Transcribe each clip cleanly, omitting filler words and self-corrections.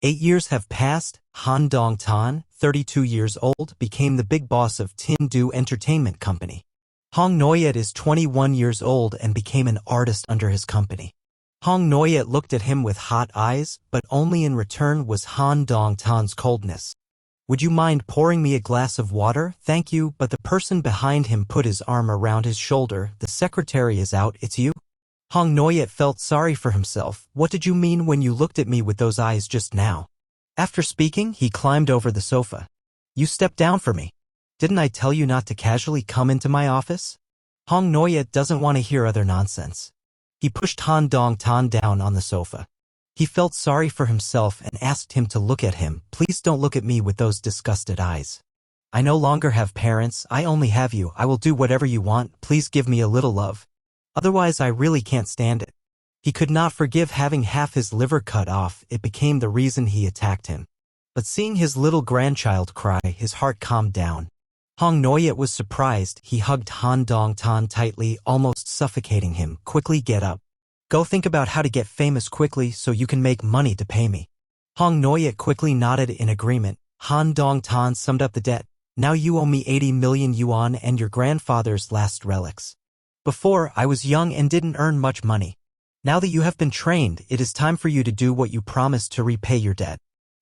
8 years have passed. Han Dong-tan, 32 years old, became the big boss of Tin-Do Entertainment Company. Hong Noyet is 21 years old and became an artist under his company. Hong Noyet looked at him with hot eyes, but only in return was Han Dong-tan's coldness. Would you mind pouring me a glass of water? Thank you, but the person behind him put his arm around his shoulder. The secretary is out, it's you? Hong Noyet felt sorry for himself. What did you mean when you looked at me with those eyes just now? After speaking, he climbed over the sofa. You stepped down for me. Didn't I tell you not to casually come into my office? Hong Noyet doesn't want to hear other nonsense. He pushed Han Dong-tan down on the sofa. He felt sorry for himself and asked him to look at him. Please don't look at me with those disgusted eyes. I no longer have parents, I only have you. I will do whatever you want. Please give me a little love. Otherwise I really can't stand it. He could not forgive having half his liver cut off. It became the reason he attacked him. But seeing his little grandchild cry, his heart calmed down. Hong Noyet was surprised. He hugged Han Dong-tan tightly, almost suffocating him. Quickly get up. Go think about how to get famous quickly so you can make money to pay me. Hong Noyet quickly nodded in agreement. Han Dong-tan summed up the debt. Now you owe me 80 million yuan and your grandfather's last relics. Before, I was young and didn't earn much money. Now that you have been trained, it is time for you to do what you promised to repay your debt.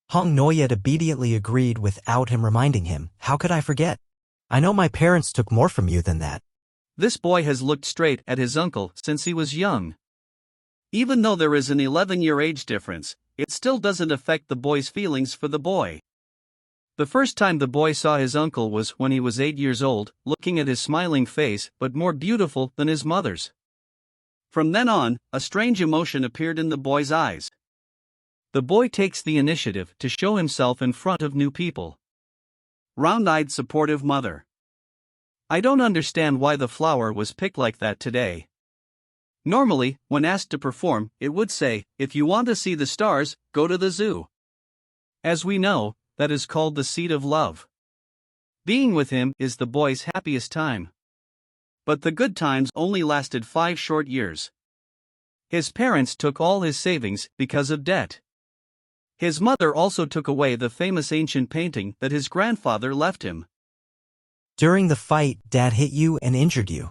Hong Noyet obediently agreed without him reminding him. How could I forget? I know my parents took more from you than that. This boy has looked straight at his uncle since he was young. Even though there is an 11-year age difference, it still doesn't affect the boy's feelings for the boy. The first time the boy saw his uncle was when he was 8 years old, looking at his smiling face but more beautiful than his mother's. From then on, a strange emotion appeared in the boy's eyes. The boy takes the initiative to show himself in front of new people. Round-eyed supportive mother. I don't understand why the flower was picked like that today. Normally, when asked to perform, it would say, if you want to see the stars, go to the zoo. As we know, that is called the seed of love. Being with him is the boy's happiest time. But the good times only lasted 5 short years. His parents took all his savings because of debt. His mother also took away the famous ancient painting that his grandfather left him. During the fight, Dad hit you and injured you.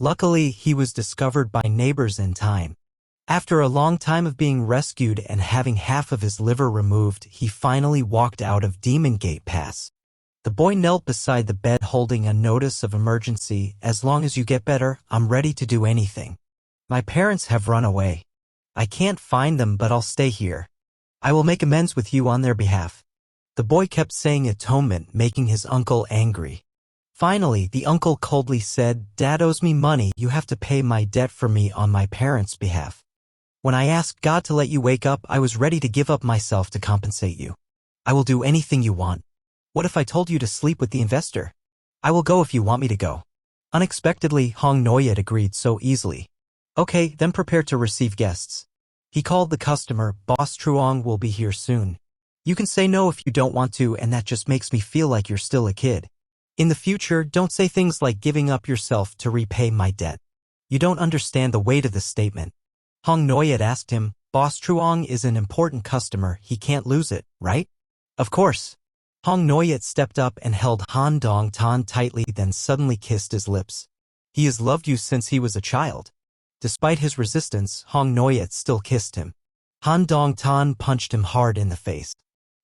Luckily, he was discovered by neighbors in time. After a long time of being rescued and having half of his liver removed, he finally walked out of Demon Gate Pass. The boy knelt beside the bed holding a notice of emergency. As long as you get better, I'm ready to do anything. My parents have run away. I can't find them, but I'll stay here. I will make amends with you on their behalf. The boy kept saying atonement, making his uncle angry. Finally, the uncle coldly said, Dad owes me money. You have to pay my debt for me on my parents' behalf. When I asked God to let you wake up, I was ready to give up myself to compensate you. I will do anything you want. What if I told you to sleep with the investor? I will go if you want me to go. Unexpectedly, Hong Noyet agreed so easily. Okay, then prepare to receive guests. He called the customer. Boss Truong will be here soon. You can say no if you don't want to, and that just makes me feel like you're still a kid. In the future, don't say things like giving up yourself to repay my debt. You don't understand the weight of this statement. Hong Noyet asked him, Boss Truong is an important customer, he can't lose it, right? Of course. Hong Noyet stepped up and held Han Dong-tan tightly, then suddenly kissed his lips. He has loved you since he was a child. Despite his resistance, Hong Noyet still kissed him. Han Dong-tan punched him hard in the face.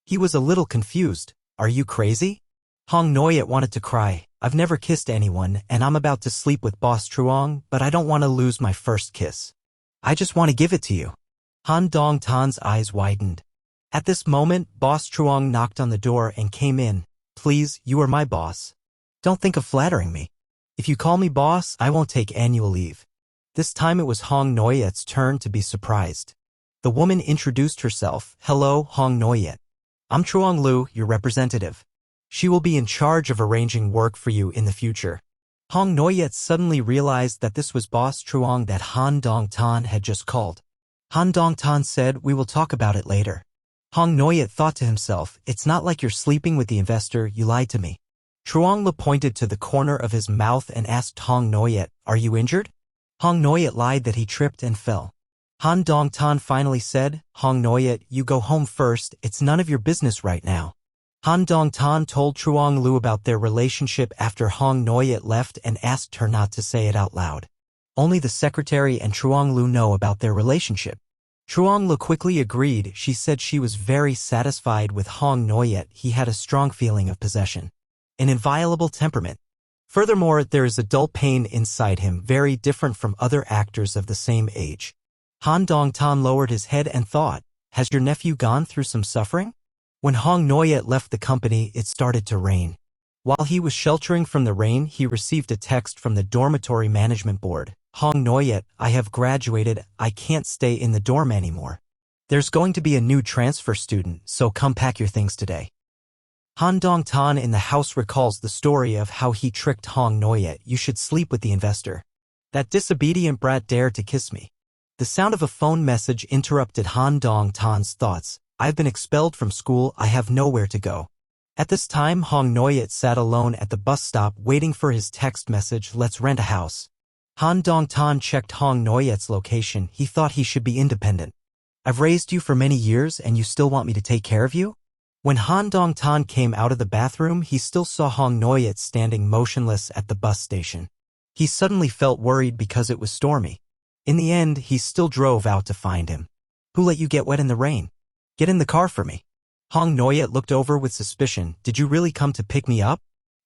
He was a little confused. Are you crazy? Hong Noyet wanted to cry. I've never kissed anyone, and I'm about to sleep with Boss Truong, but I don't want to lose my first kiss. I just want to give it to you. Han Dong-tan's eyes widened. At this moment, Boss Truong knocked on the door and came in. Please, you are my boss. Don't think of flattering me. If you call me boss, I won't take annual leave. This time it was Hong Noyet's turn to be surprised. The woman introduced herself. Hello, Hong Noyet. I'm Truong Lu, your representative. She will be in charge of arranging work for you in the future. Hong Noyet suddenly realized that this was Boss Truong that Han Dong-tan had just called. Han Dong-tan said, we will talk about it later. Hong Noyet thought to himself, it's not like you're sleeping with the investor, you lied to me. Truong Le pointed to the corner of his mouth and asked Hong Noyet, are you injured? Hong Noyet lied that he tripped and fell. Han Dong-tan finally said, Hong Noyet, you go home first, it's none of your business right now. Han Dong-tan told Truong Lu about their relationship after Hong Noyet left and asked her not to say it out loud. Only the secretary and Truong Lu know about their relationship. Truong Lu quickly agreed. She said she was very satisfied with Hong Noyet. He had a strong feeling of possession, an inviolable temperament. Furthermore, there is a dull pain inside him, very different from other actors of the same age. Han Dong-tan lowered his head and thought, has your nephew gone through some suffering? When Hong Noyet left the company, it started to rain. While he was sheltering from the rain, he received a text from the dormitory management board. Hong Noyet, I have graduated, I can't stay in the dorm anymore. There's going to be a new transfer student, so come pack your things today. Han Dong-tan in the house recalls the story of how he tricked Hong Noyet. You should sleep with the investor. That disobedient brat dared to kiss me. The sound of a phone message interrupted Han Dong-tan's thoughts. I've been expelled from school, I have nowhere to go. At this time, Hong Noyet sat alone at the bus stop waiting for his text message, let's rent a house. Han Dong-tan checked Hong Noyet's location. He thought he should be independent. I've raised you for many years and you still want me to take care of you? When Han Dong-tan came out of the bathroom, he still saw Hong Noyet standing motionless at the bus station. He suddenly felt worried because it was stormy. In the end, he still drove out to find him. Who let you get wet in the rain? Get in the car for me. Hong Noyet looked over with suspicion. Did you really come to pick me up?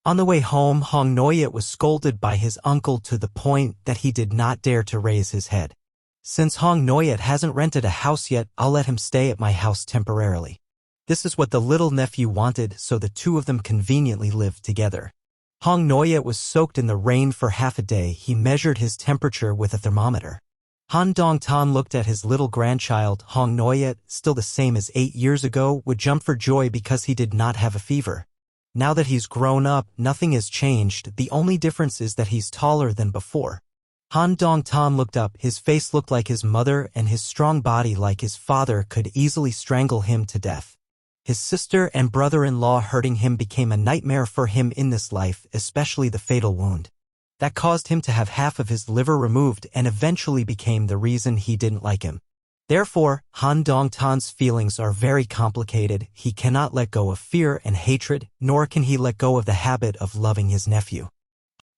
On the way home, Hong Noyet was scolded by his uncle to the point that he did not dare to raise his head. Since Hong Noyet hasn't rented a house yet, I'll let him stay at my house temporarily. This is what the little nephew wanted, so the two of them conveniently lived together. Hong Noyet was soaked in the rain for half a day. He measured his temperature with a thermometer. Han Dong-tan looked at his little grandchild. Hong Noyet, still the same as 8 years ago, would jump for joy because he did not have a fever. Now that he's grown up, nothing has changed. The only difference is that he's taller than before. Han Dong-tan looked up. His face looked like his mother and his strong body like his father could easily strangle him to death. His sister and brother-in-law hurting him became a nightmare for him in this life, especially the fatal wound. That caused him to have half of his liver removed and eventually became the reason he didn't like him. Therefore, Han Dong-tan's feelings are very complicated. He cannot let go of fear and hatred, nor can he let go of the habit of loving his nephew.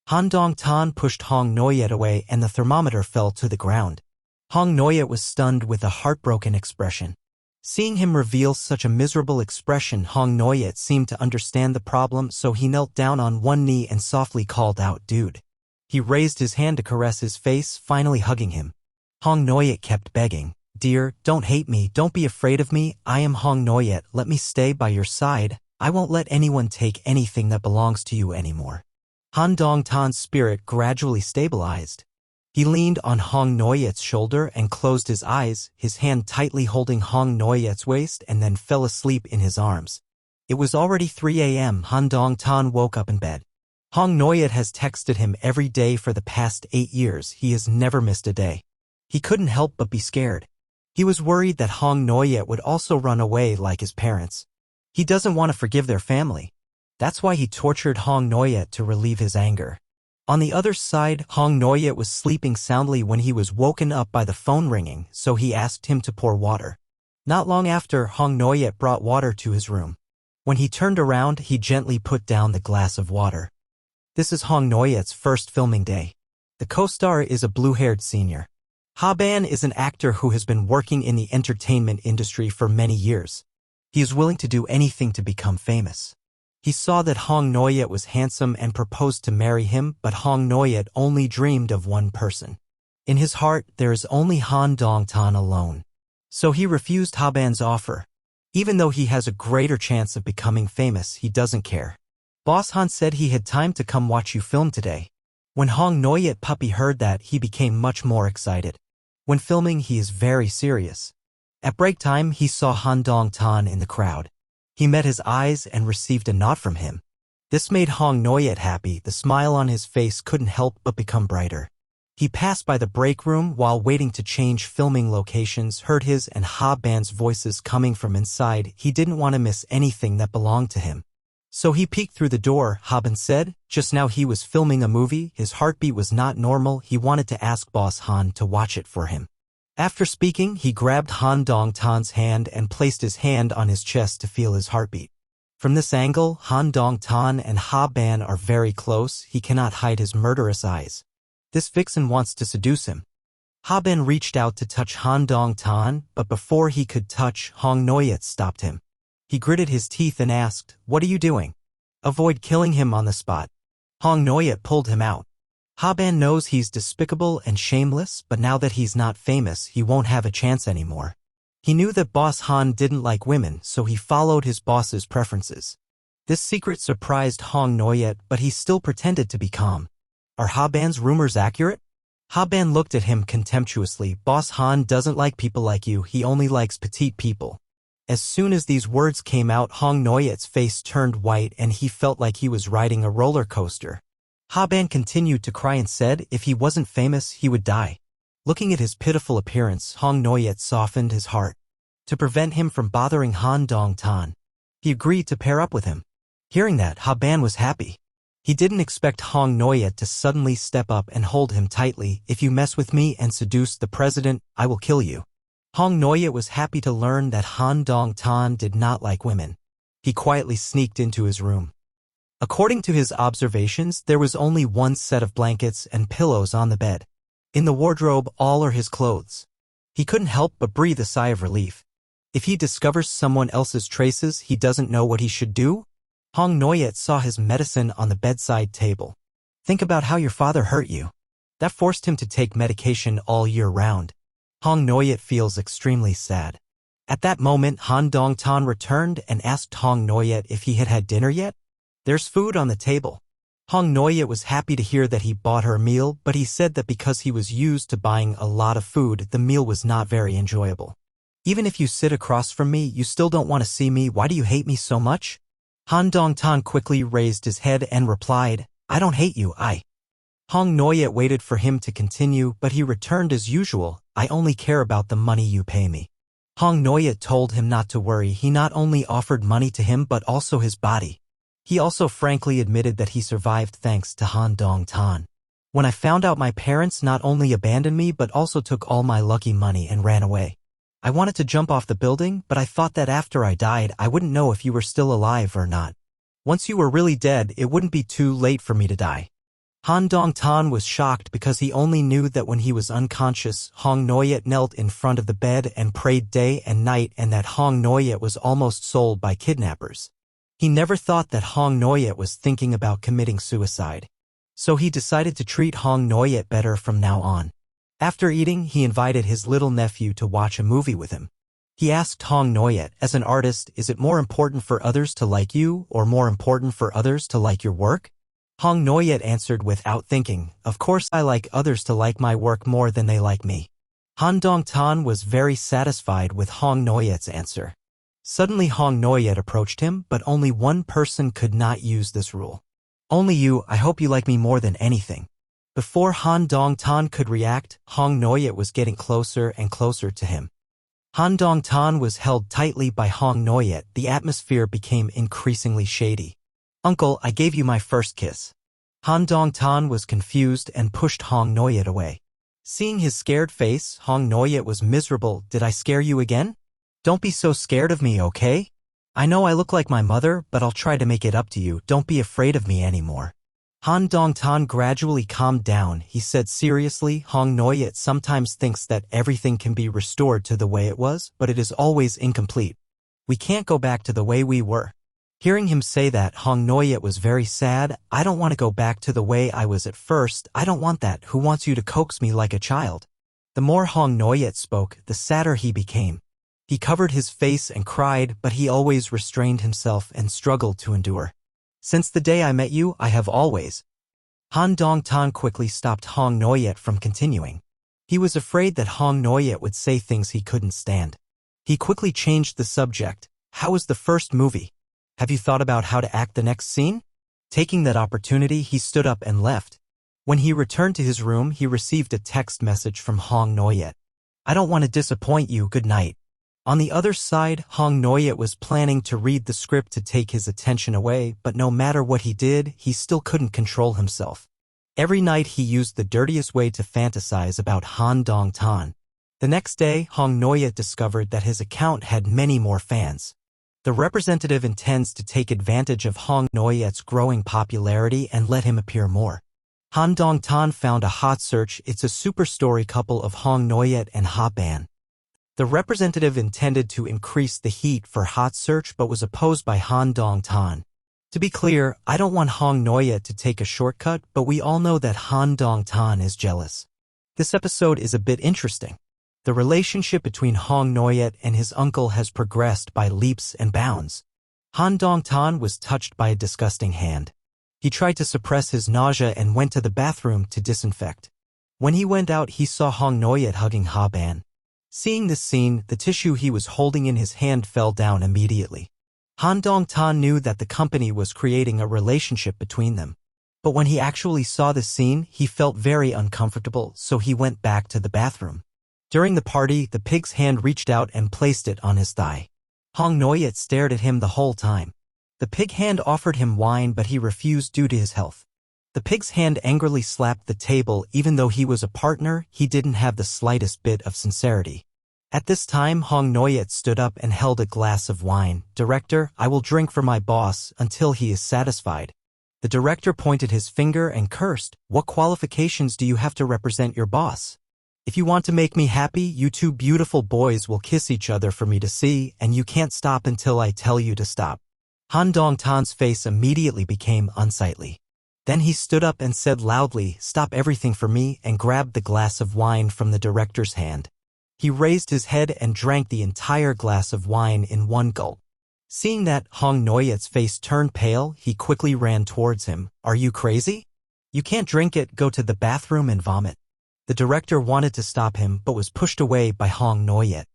Han Dong-tan pushed Hong Noyet away and the thermometer fell to the ground. Hong Noyet was stunned with a heartbroken expression. Seeing him reveal such a miserable expression, Hong Noyet seemed to understand the problem, so he knelt down on one knee and softly called out, "Dude." He raised his hand to caress his face, finally hugging him. Hong Noyet kept begging, "Dear, don't hate me, don't be afraid of me, I am Hong Noyet, let me stay by your side, I won't let anyone take anything that belongs to you anymore." Han Dong-tan's spirit gradually stabilized. He leaned on Hong Noyet's shoulder and closed his eyes, his hand tightly holding Hong Noyet's waist, and then fell asleep in his arms. It was already 3 a.m. Han Dong-tan woke up in bed. Hong Noyet has texted him every day for the past 8 years. He has never missed a day. He couldn't help but be scared. He was worried that Hong Noyet would also run away like his parents. He doesn't want to forgive their family. That's why he tortured Hong Noyet to relieve his anger. On the other side, Hong Noyet was sleeping soundly when he was woken up by the phone ringing, so he asked him to pour water. Not long after, Hong Noyet brought water to his room. When he turned around, he gently put down the glass of water. This is Hong Noyet's first filming day. The co-star is a blue-haired senior. Ha Ban is an actor who has been working in the entertainment industry for many years. He is willing to do anything to become famous. He saw that Hong Noyet was handsome and proposed to marry him, but Hong Noyet only dreamed of one person. In his heart, there is only Han Dong-tan alone. So he refused Ha Ban's offer. Even though he has a greater chance of becoming famous, he doesn't care. Boss Han said he had time to come watch you film today. When Hong Noyet puppy heard that, he became much more excited. When filming, he is very serious. At break time, he saw Han Dong-tan in the crowd. He met his eyes and received a nod from him. This made Hong Noyet happy. The smile on his face couldn't help but become brighter. He passed by the break room while waiting to change filming locations, heard his and Ha Ban's voices coming from inside. He didn't want to miss anything that belonged to him. So he peeked through the door. Ha Ban said, just now he was filming a movie. His heartbeat was not normal. He wanted to ask Boss Han to watch it for him. After speaking, he grabbed Han Dong-tan's hand and placed his hand on his chest to feel his heartbeat. From this angle, Han Dong-tan and Ha Ban are very close. He cannot hide his murderous eyes. This vixen wants to seduce him. Ha Ban reached out to touch Han Dong-tan, but before he could touch, Hong Noyet stopped him. He gritted his teeth and asked, "What are you doing?" "Avoid killing him on the spot." Hong Noyet pulled him out. Ha Ban knows he's despicable and shameless, but now that he's not famous, he won't have a chance anymore. He knew that Boss Han didn't like women, so he followed his boss's preferences. This secret surprised Hong Noyet, but he still pretended to be calm. Are Ha Ban's rumors accurate? Ha Ban looked at him contemptuously. Boss Han doesn't like people like you, he only likes petite people. As soon as these words came out, Hong Noyet's face turned white and he felt like he was riding a roller coaster. Ha Ban continued to cry and said if he wasn't famous, he would die. Looking at his pitiful appearance, Hong Noyet softened his heart. To prevent him from bothering Han Dong-tan, he agreed to pair up with him. Hearing that, Ha Ban was happy. He didn't expect Hong Noyet to suddenly step up and hold him tightly. "If you mess with me and seduce the president, I will kill you." Hong Noyet was happy to learn that Han Dong-tan did not like women. He quietly sneaked into his room. According to his observations, there was only one set of blankets and pillows on the bed. In the wardrobe, all are his clothes. He couldn't help but breathe a sigh of relief. If he discovers someone else's traces, he doesn't know what he should do? Hong Noyet saw his medicine on the bedside table. "Think about how your father hurt you. That forced him to take medication all year round." Hong Noyet feels extremely sad. At that moment, Han Dong-tan returned and asked Hong Noyet if he had had dinner yet. "There's food on the table." Hong Noyet was happy to hear that he bought her a meal, but he said that because he was used to buying a lot of food, the meal was not very enjoyable. "Even if you sit across from me, you still don't want to see me. Why do you hate me so much?" Han Dong-tan quickly raised his head and replied, "I don't hate you, I." Hong Noyet waited for him to continue, but he returned as usual, "I only care about the money you pay me." Hong Noyet told him not to worry. He not only offered money to him but also his body. He also frankly admitted that he survived thanks to Han Dong-tan. "When I found out my parents not only abandoned me but also took all my lucky money and ran away. I wanted to jump off the building, but I thought that after I died, I wouldn't know if you were still alive or not. Once you were really dead, it wouldn't be too late for me to die." Han Dong-tan was shocked because he only knew that when he was unconscious, Hong Noyet knelt in front of the bed and prayed day and night, and that Hong Noyet was almost sold by kidnappers. He never thought that Hong Noyet was thinking about committing suicide. So he decided to treat Hong Noyet better from now on. After eating, he invited his little nephew to watch a movie with him. He asked Hong Noyet, "As an artist, is it more important for others to like you or more important for others to like your work?" Hong Noyet answered without thinking, "Of course I like others to like my work more than they like me." Han Dong-tan was very satisfied with Hong Noyet's answer. Suddenly Hong Noyet approached him, but only one person could not use this rule. "Only you. I hope you like me more than anything." Before Han Dong-tan could react, Hong Noyet was getting closer and closer to him. Han Dong-tan was held tightly by Hong Noyet. The atmosphere became increasingly shady. "Uncle, I gave you my first kiss." Han Dong-tan was confused and pushed Hong Noyet away. Seeing his scared face, Hong Noyet was miserable. "Did I scare you again? Don't be so scared of me, okay? I know I look like my mother, but I'll try to make it up to you. Don't be afraid of me anymore." Han Dong-tan gradually calmed down. He said seriously, "Hong Noyet sometimes thinks that everything can be restored to the way it was, but it is always incomplete. We can't go back to the way we were." Hearing him say that, Hong Noyet was very sad. "I don't want to go back to the way I was at first. I don't want that. Who wants you to coax me like a child?" The more Hong Noyet spoke, the sadder he became. He covered his face and cried, but he always restrained himself and struggled to endure. "Since the day I met you, I have always." Han Dong-tan quickly stopped Hong Noyet from continuing. He was afraid that Hong Noyet would say things he couldn't stand. He quickly changed the subject. "How was the first movie? Have you thought about how to act the next scene?" Taking that opportunity, he stood up and left. When he returned to his room, he received a text message from Hong Noyet. "I don't want to disappoint you. Good night." On the other side, Hong Noyet was planning to read the script to take his attention away, but no matter what he did, he still couldn't control himself. Every night he used the dirtiest way to fantasize about Han Dong-tan. The next day, Hong Noyet discovered that his account had many more fans. The representative intends to take advantage of Hong Noyet's growing popularity and let him appear more. Han Dong-tan found a hot search. It's a super story couple of Hong Noyet and Ha Ban. The representative intended to increase the heat for hot search but was opposed by Han Dong-tan. To be clear, I don't want Hong Noyet to take a shortcut, but we all know that Han Dong-tan is jealous. This episode is a bit interesting. The relationship between Hong Noyet and his uncle has progressed by leaps and bounds. Han Dong-tan was touched by a disgusting hand. He tried to suppress his nausea and went to the bathroom to disinfect. When he went out, he saw Hong Noyet hugging Ha Ban. Seeing this scene, the tissue he was holding in his hand fell down immediately. Han Dong-tan knew that the company was creating a relationship between them. But when he actually saw this scene, he felt very uncomfortable, so he went back to the bathroom. During the party, the pig's hand reached out and placed it on his thigh. Hong Noyet stared at him the whole time. The pig hand offered him wine, but he refused due to his health. The pig's hand angrily slapped the table. Even though he was a partner, he didn't have the slightest bit of sincerity. At this time, Hong Noyet stood up and held a glass of wine. "Director, I will drink for my boss until he is satisfied." The director pointed his finger and cursed, "What qualifications do you have to represent your boss? If you want to make me happy, you two beautiful boys will kiss each other for me to see, and you can't stop until I tell you to stop." Han Dong-tan's face immediately became unsightly. Then he stood up and said loudly, "Stop everything for me," and grabbed the glass of wine from the director's hand. He raised his head and drank the entire glass of wine in one gulp. Seeing that, Hong Noyet's face turned pale. He quickly ran towards him. "Are you crazy? You can't drink it. Go to the bathroom and vomit." The director wanted to stop him but was pushed away by Hong Noyet.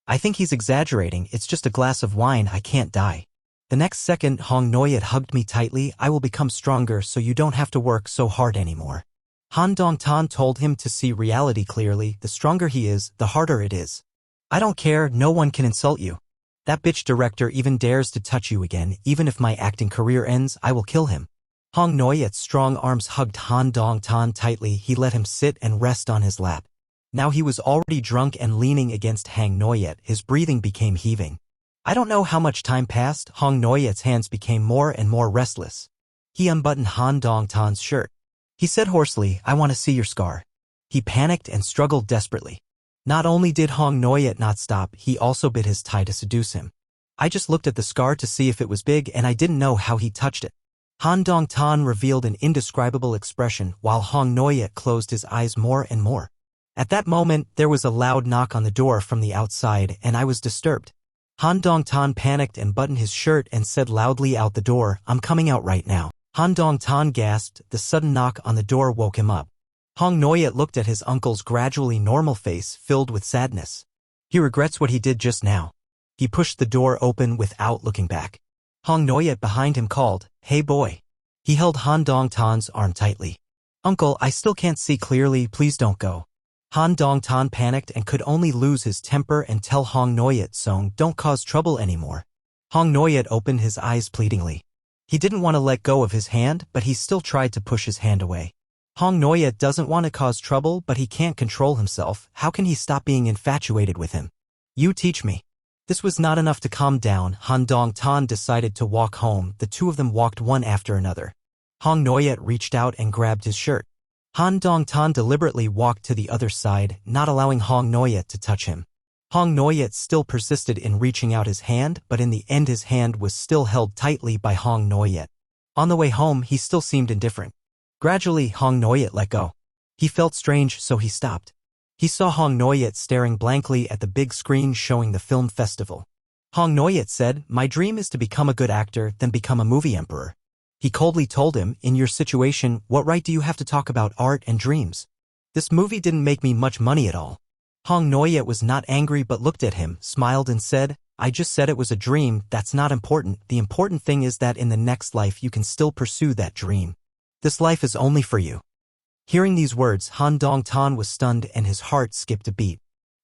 "I think he's exaggerating. It's just a glass of wine. I can't die." The next second, Hong Noyet hugged me tightly. "I will become stronger so you don't have to work so hard anymore." Han Dong-tan told him to see reality clearly. The stronger he is, the harder it is. "I don't care. No one can insult you. That bitch director even dares to touch you again. Even if my acting career ends, I will kill him." Hong Noyet's strong arms hugged Han Dong-tan tightly. He let him sit and rest on his lap. Now he was already drunk and leaning against Hong Noyet. His breathing became heaving. I don't know how much time passed. Hong Noyet's hands became more and more restless. He unbuttoned Han Dong-tan's shirt. He said hoarsely, "I want to see your scar." He panicked and struggled desperately. Not only did Hong Noyet not stop, he also bit his tie to seduce him. "I just looked at the scar to see if it was big, and I didn't know how he touched it." Han Dong-tan revealed an indescribable expression while Hong Noyet closed his eyes more and more. At that moment, there was a loud knock on the door from the outside, and I was disturbed. Han Dong-tan panicked and buttoned his shirt and said loudly out the door, "I'm coming out right now." Han Dong-tan gasped. The sudden knock on the door woke him up. Hong Noyet looked at his uncle's gradually normal face filled with sadness. He regrets what he did just now. He pushed the door open without looking back. Hong Noyet behind him called, "Hey boy." He held Han Dong-tan's arm tightly. "Uncle, I still can't see clearly. Please don't go." Han Dong-tan panicked and could only lose his temper and tell Hong Noyet, "Song, don't cause trouble anymore." Hong Noyet opened his eyes pleadingly. He didn't want to let go of his hand, but he still tried to push his hand away. Hong Noyet doesn't want to cause trouble, but he can't control himself. How can he stop being infatuated with him? "You teach me." This was not enough to calm down. Han Dong-tan decided to walk home. The two of them walked one after another. Hong Noyet reached out and grabbed his shirt. Han Dong-tan deliberately walked to the other side, not allowing Hong Noyet to touch him. Hong Noyet still persisted in reaching out his hand, but in the end his hand was still held tightly by Hong Noyet. On the way home, he still seemed indifferent. Gradually, Hong Noyet let go. He felt strange, so he stopped. He saw Hong Noyet staring blankly at the big screen showing the film festival. Hong Noyet said, "My dream is to become a good actor, then become a movie emperor." He coldly told him, "In your situation, what right do you have to talk about art and dreams? This movie didn't make me much money at all." Hong Noyet was not angry but looked at him, smiled and said, "I just said it was a dream. That's not important. The important thing is that in the next life you can still pursue that dream. This life is only for you." Hearing these words, Han Dong-tan was stunned and his heart skipped a beat.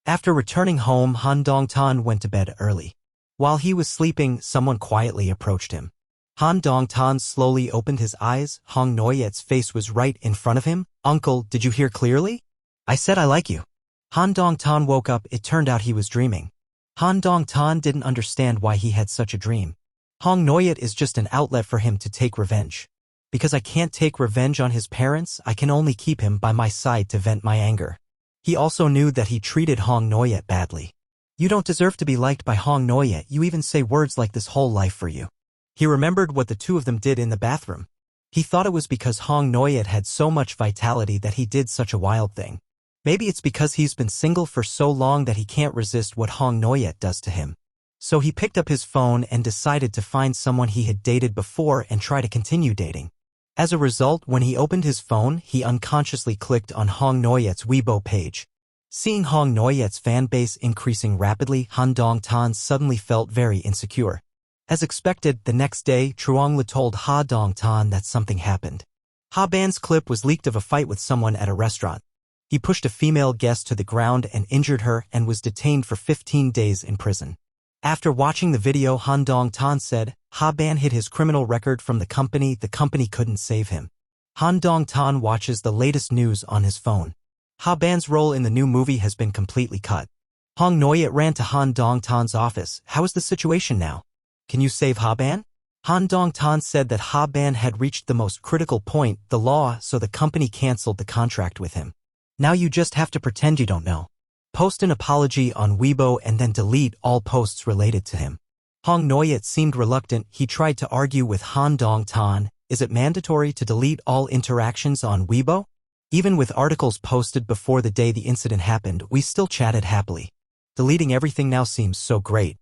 After returning home, Han Dong-tan went to bed early. While he was sleeping, someone quietly approached him. Han Dong-tan slowly opened his eyes. Hong Noyet's face was right in front of him. "Uncle, did you hear clearly? I said I like you." Han Dong-tan woke up. It turned out he was dreaming. Han Dong-tan didn't understand why he had such a dream. Hong Noyet is just an outlet for him to take revenge. Because I can't take revenge on his parents, I can only keep him by my side to vent my anger. He also knew that he treated Hong Noyet badly. You don't deserve to be liked by Hong Noyet. You even say words like this whole life for you. He remembered what the two of them did in the bathroom. He thought it was because Hong Noyet had so much vitality that he did such a wild thing. Maybe it's because he's been single for so long that he can't resist what Hong Noyet does to him. So he picked up his phone and decided to find someone he had dated before and try to continue dating. As a result, when he opened his phone, he unconsciously clicked on Hong Noyet's Weibo page. Seeing Hong Noyet's fanbase increasing rapidly, Han Dong-tan suddenly felt very insecure. As expected, the next day, Truong Le told Ha Dong-tan that something happened. Ha Ban's clip was leaked of a fight with someone at a restaurant. He pushed a female guest to the ground and injured her and was detained for 15 days in prison. After watching the video, Han Dong-tan said, Ha Ban hid his criminal record from the company couldn't save him. Han Dong-tan watches the latest news on his phone. Ha Ban's role in the new movie has been completely cut. Hong Noyet ran to Han Dong-tan's office. How is the situation now? Can you save Ha Ban? Han Dong-tan said that Ha Ban had reached the most critical point, the law, so the company cancelled the contract with him. Now you just have to pretend you don't know. Post an apology on Weibo and then delete all posts related to him. Hong Noyet seemed reluctant. He tried to argue with Han Dong-tan. Is it mandatory to delete all interactions on Weibo? Even with articles posted before the day the incident happened, we still chatted happily. Deleting everything now seems so great.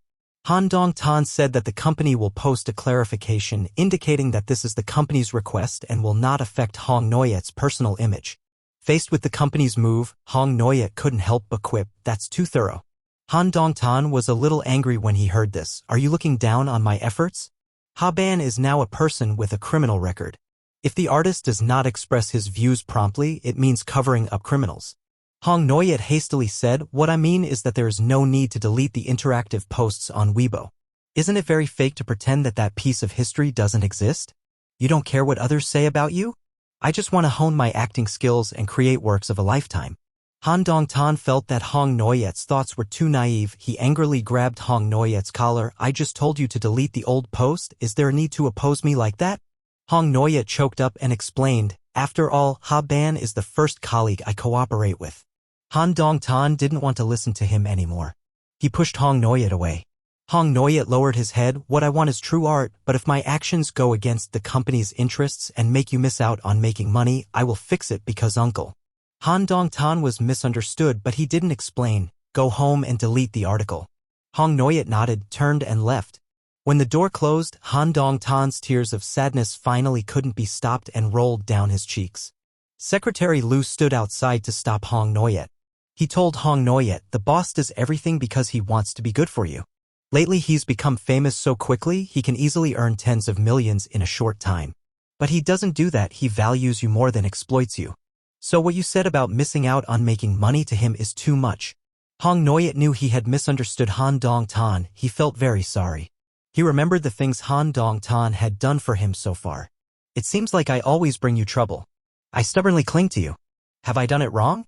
Han Dong-tan said that the company will post a clarification indicating that this is the company's request and will not affect Hong Noyet's personal image. Faced with the company's move, Hong Noyet couldn't help but quip, "That's too thorough." Han Dong-tan was a little angry when he heard this. Are you looking down on my efforts? Ha Ban is now a person with a criminal record. If the artist does not express his views promptly, it means covering up criminals. Hong Noyet hastily said, what I mean is that there is no need to delete the interactive posts on Weibo. Isn't it very fake to pretend that that piece of history doesn't exist? You don't care what others say about you? I just want to hone my acting skills and create works of a lifetime. Han Dong-tan felt that Hong Noyet's thoughts were too naive. He angrily grabbed Hong Noyet's collar. I just told you to delete the old post. Is there a need to oppose me like that? Hong Noyet choked up and explained, after all, Ha Ban is the first colleague I cooperate with. Han Dong-tan didn't want to listen to him anymore. He pushed Hong Noyet away. Hong Noyet lowered his head. What I want is true art, but if my actions go against the company's interests and make you miss out on making money, I will fix it because uncle. Han Dong-tan was misunderstood, but he didn't explain. Go home and delete the article. Hong Noyet nodded, turned and left. When the door closed, Han Dong-tan's tears of sadness finally couldn't be stopped and rolled down his cheeks. Secretary Liu stood outside to stop Hong Noyet. He told Hong Noyet, the boss does everything because he wants to be good for you. Lately he's become famous so quickly he can easily earn tens of millions in a short time. But he doesn't do that. He values you more than exploits you. So what you said about missing out on making money to him is too much. Hong Noyet knew he had misunderstood Han Dong-tan. He felt very sorry. He remembered the things Han Dong-tan had done for him so far. It seems like I always bring you trouble. I stubbornly cling to you. Have I done it wrong?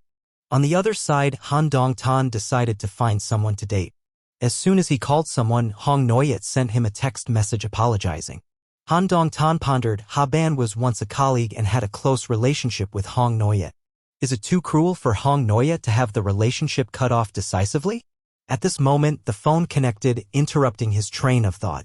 On the other side, Han Dong-tan decided to find someone to date. As soon as he called someone, Hong Noyet sent him a text message apologizing. Han Dong-tan pondered. Ha Ban was once a colleague and had a close relationship with Hong Noyet. Is it too cruel for Hong Noyet to have the relationship cut off decisively? At this moment, the phone connected, interrupting his train of thought.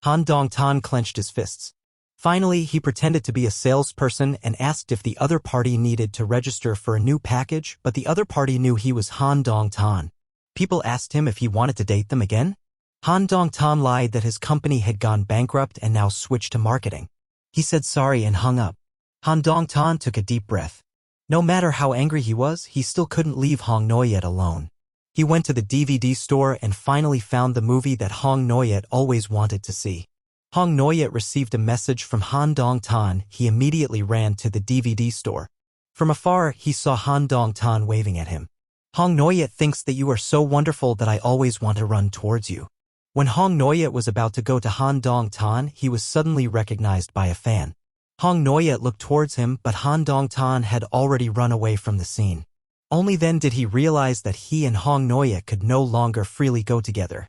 Han Dong-tan clenched his fists. Finally, he pretended to be a salesperson and asked if the other party needed to register for a new package, but the other party knew he was Han Dong-tan. People asked him if he wanted to date them again. Han Dong-tan lied that his company had gone bankrupt and now switched to marketing. He said sorry and hung up. Han Dong-tan took a deep breath. No matter how angry he was, he still couldn't leave Hong Noyet alone. He went to the DVD store and finally found the movie that Hong Noyet always wanted to see. Hong Noyet received a message from Han Dong-tan. He immediately ran to the DVD store. From afar, he saw Han Dong-tan waving at him. Hong Noyet thinks that you are so wonderful that I always want to run towards you. When Hong Noyet was about to go to Han Dong-tan, he was suddenly recognized by a fan. Hong Noyet looked towards him, but Han Dong-tan had already run away from the scene. Only then did he realize that he and Hong Noya could no longer freely go together.